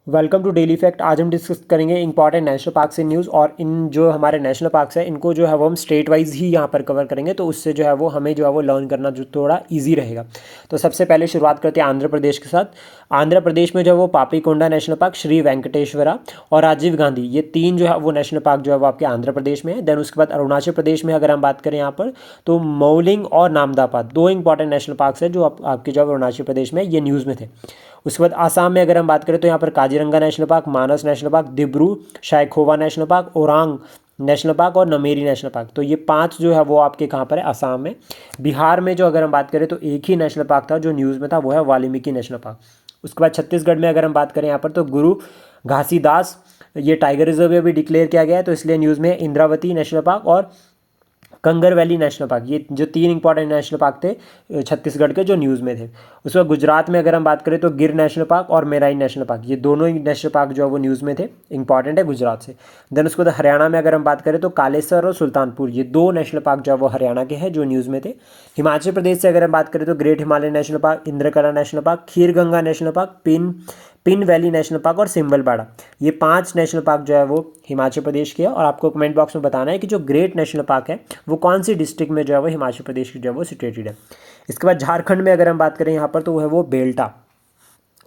Welcome to daily fact. आज हम discuss करेंगे इंपॉर्टेंट नेशनल पार्क से न्यूज़, और इन जो हमारे नेशनल पार्क्स है इनको जो है वो हम स्टेट वाइज ही यहाँ पर कवर करेंगे, तो उससे जो है वो हमें जो है वो लर्न करना जो थोड़ा इजी रहेगा। तो सबसे पहले शुरुआत करते हैं आंध्र प्रदेश के साथ। आंध्र प्रदेश में जो है वो पापीकोंडा नेशनल पार्क, श्री वेंकटेश्वरा और राजीव गांधी, ये तीन जो है वो नेशनल पार्क जो है वो आपके आंध्र प्रदेश में है। देन उसके बाद अरुणाचल प्रदेश में अगर हम बात करें यहाँ पर, तो मौलिंग और नामदापा दो इंपॉर्टेंट नेशनल पार्क्स है जो आपके जो है अरुणाचल प्रदेश में ये न्यूज़ में थे। उसके बाद आसाम में अगर हम बात करें तो यहाँ पर Kaziranga national park, Manas national park, Dibru Saikhowa national park, Orang national park और नमेरी नेशनल पार्क। तो ये पांच जो है वो आपके कहाँ पर है, आसाम में। बिहार में जो अगर हम बात करें तो एक ही नेशनल पार्क था जो न्यूज़ में था, वो है वाल्मीकि नेशनल पार्क। उसके बाद छत्तीसगढ़ में अगर हम बात करें यहाँ पर, तो गुरु घासीदास ये टाइगर रिजर्व अभी डिक्लेयर किया गया है, तो इसलिए न्यूज़ में इंद्रावती नेशनल पार्क और कंगर वैली नेशनल पार्क, ये जो तीन इंपॉर्टेंट नेशनल पार्क थे छत्तीसगढ़ के जो न्यूज़ में थे। उसके बाद गुजरात में अगर हम बात करें तो गिर नेशनल पार्क और मेराइन नेशनल पार्क, ये दोनों ही नेशनल पार्क जो है वो न्यूज़ में थे, इंपॉर्टेंट है गुजरात से। देन उसके बाद हरियाणा में अगर हम बात करें तो कालेसर और सुल्तानपुर, ये दो नेशनल पार्क जो है वो हरियाणा के हैं जो न्यूज़ में थे। हिमाचल प्रदेश से अगर हम बात करें तो great Himalaya national park, Indrakila national park, Kheer Ganga national park, Pin valley national park और सिम्बलबाड़ा, ये पांच नेशनल पार्क जो है वो हिमाचल प्रदेश के है। और आपको कमेंट बॉक्स में बताना है कि जो ग्रेट नेशनल पार्क है वो कौन सी डिस्ट्रिक्ट में जो है वो हिमाचल प्रदेश की जो है वो सिचुएटेड है। इसके बाद झारखंड में अगर हम बात करें यहाँ पर, तो वो है वो बेल्टा,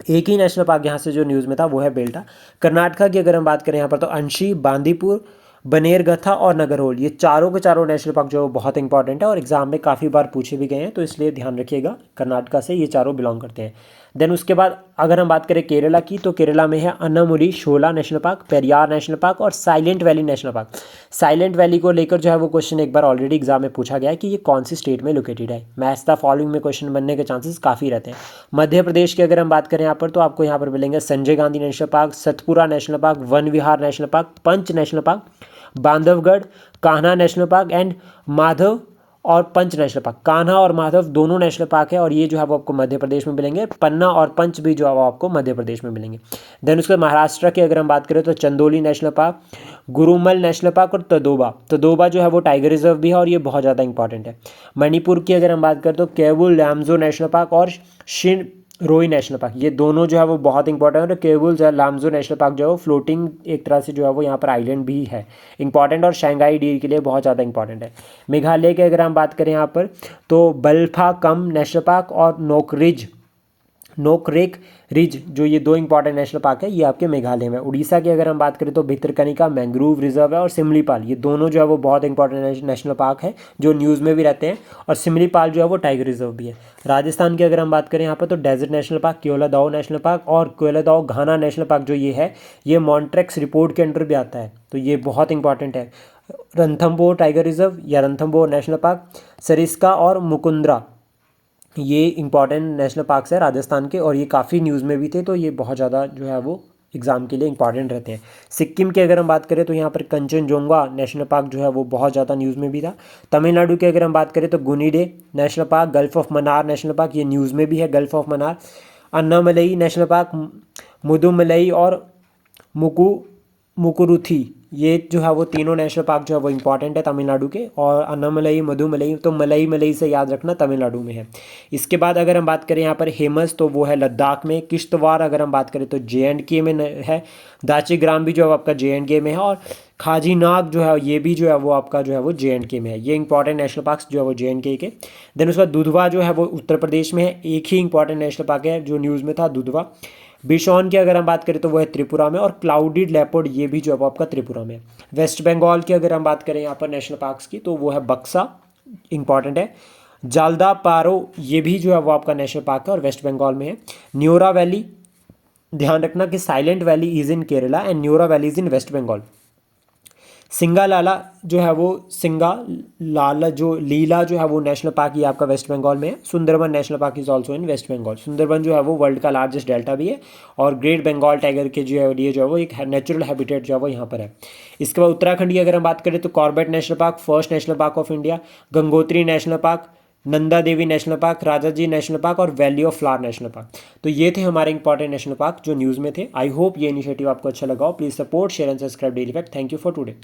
एक ही नेशनल पार्क यहाँ से जो न्यूज़ में था वो है बेल्टा। कर्नाटका की अगर हम बात करें यहाँ पर, तो अंशी, बांदीपुर, बनेरगथा और नगरहोल, ये चारों के चारों नेशनल पार्क जो है वो बहुत इंपॉर्टेंट है और एग्जाम में काफ़ी बार पूछे भी गए हैं, तो इसलिए ध्यान रखिएगा, कर्नाटका से ये चारों बिलोंग करते हैं। देन उसके बाद अगर हम बात करें केरला की, तो केरला में है Anamudi Shola national park, Periyar national park और silent valley national park. Silent valley को लेकर जो है वो क्वेश्चन एक बार ऑलरेडी एग्जाम में पूछा गया है कि ये कौन सी स्टेट में लोकेटेड है। मैच द फॉलोइंग में क्वेश्चन बनने के चांसेस काफ़ी रहते हैं। मध्य प्रदेश की अगर हम बात करें यहाँ पर, तो आपको यहाँ पर मिलेंगे Sanjay Gandhi national park, Satpura national park, Van Vihar national park, Pench national park, Bandhavgarh, Kanha national park and Madhav और पंच नेशनल पार्क। कान्हा और माधव दोनों नेशनल पार्क है और ये जो है वो आपको मध्य प्रदेश में मिलेंगे। पन्ना और पंच भी जो है वो आपको मध्य प्रदेश में मिलेंगे। देन उसके महाराष्ट्र की अगर हम बात करें तो Chandoli national park, Gugamal national park और तदोबा जो है वो टाइगर रिजर्व भी है और ये बहुत ज़्यादा इंपॉर्टेंट है। मणिपुर की अगर हम बात करें तो केवुल लैम्जो नेशनल पार्क और शिन रोई नेशनल पार्क, ये दोनों जो है वो बहुत इंपॉर्टेंट है। केवुल लामजो नेशनल पार्क जो है वो फ्लोटिंग एक तरह से जो है वो यहाँ पर आइलैंड भी है, इंपॉर्टेंट और शंघाई डील के लिए बहुत ज़्यादा इंपॉर्टेंट है। मेघालय के अगर हम बात करें यहाँ पर, तो बल्फा कम नेशनल पार्क और नोकरेक रिज, जो ये दो इंपॉर्टेंट नेशनल पार्क है, ये आपके मेघालय में। उड़ीसा की अगर हम बात करें तो भितरकनिका मैंग्रोव रिजर्व है और सिमलीपाल, ये दोनों जो है वो बहुत इंपॉर्टेंट नेशनल पार्क है जो न्यूज़ में भी रहते हैं, और सिमलीपाल जो है वो टाइगर रिजर्व भी है। राजस्थान की अगर हम बात करें यहाँ पर, तो desert national park, Keoladeo national park और केओलादाओ घाना नेशनल पार्क जो ये है, ये मॉन्ट्रेक्स रिपोर्ट के अंडर भी आता है, तो ये बहुत इंपॉर्टेंट है। रणथंबोर टाइगर रिजर्व या रणथंबोर नेशनल पार्क, सरिस्का और मुकुंद्रा, ये इंपॉर्टेंट नेशनल पार्क्स है राजस्थान के और ये काफ़ी न्यूज़ में भी थे, तो ये बहुत ज़्यादा जो है वो एग्ज़ाम के लिए इंपॉर्टेंट रहते हैं। सिक्किम की अगर हम बात करें तो यहाँ पर कंचनजोंगा नेशनल पार्क जो है वो बहुत ज़्यादा न्यूज़ में भी था। तमिलनाडु की अगर हम बात करें तो Guindy national park, gulf of Mannar national park, ये न्यूज़ में भी है, gulf of Mannar. Anamalai national park, Mudumalai और मुकुरुथी, ये जो है वो तीनों नेशनल पार्क जो है वो इंपॉर्टेंट है तमिलनाडु के। और अन्नामलई, मधुमलई, तो मलई से याद रखना तमिलनाडु में है। इसके बाद अगर हम बात करें यहाँ पर हेमस, तो वो है लद्दाख में। किश्तवाड़ अगर हम बात करें तो JNK में है। दाचीग्राम भी जो है आपका JNK में है। और खाजी नाग जो है ये भी जो है वो आपका जो है वो JNK में है। ये इंपॉर्टेंट नेशनल पार्क्स जो है वो JNK के। देन उसका दुधवा जो है वो उत्तर प्रदेश में है, एक ही इंपॉर्टेंट नेशनल पार्क है जो न्यूज़ में था, दुधवा। बिशॉन की अगर हम बात करें तो वो है त्रिपुरा में। और क्लाउडेड लेपर्ड, ये भी जो है आपका त्रिपुरा में। वेस्ट बंगाल की अगर हम बात करें यहाँ पर नेशनल पार्क्स की, तो वो है बक्सा, इंपॉर्टेंट है। जालदा पारो, ये भी जो है वो आपका नेशनल पार्क है और वेस्ट बंगाल में है। न्योरा वैली, ध्यान रखना कि silent valley is in Kerala and Neora valley is in west Bengal. Singalila जो है वो सिंगालाला जो लीला जो है वो नेशनल पार्क ये आपका वेस्ट बंगाल में है। Sundarban national park is also in west Bengal. Sundarban जो है वो वर्ल्ड का लार्जेस्ट डेल्टा भी है और ग्रेट बंगाल टाइगर के जो है ये जो है वो एक नेचुरल हैबिटेट जो है वो यहाँ पर है। इसके बाद उत्तराखंड की अगर हम बात करें तो Corbett national park, first national park of India, Gangotri national park, Nanda Devi national park, Rajaji national park और valley of flower national park. तो ये थे हमारे इंपॉर्टेंट नेशनल पार्क जो न्यूज़ में थे। आई होप ये इनिशिएटिव आपको अच्छा लगा हो। Please support, share and subscribe daily fact. Thank you for today.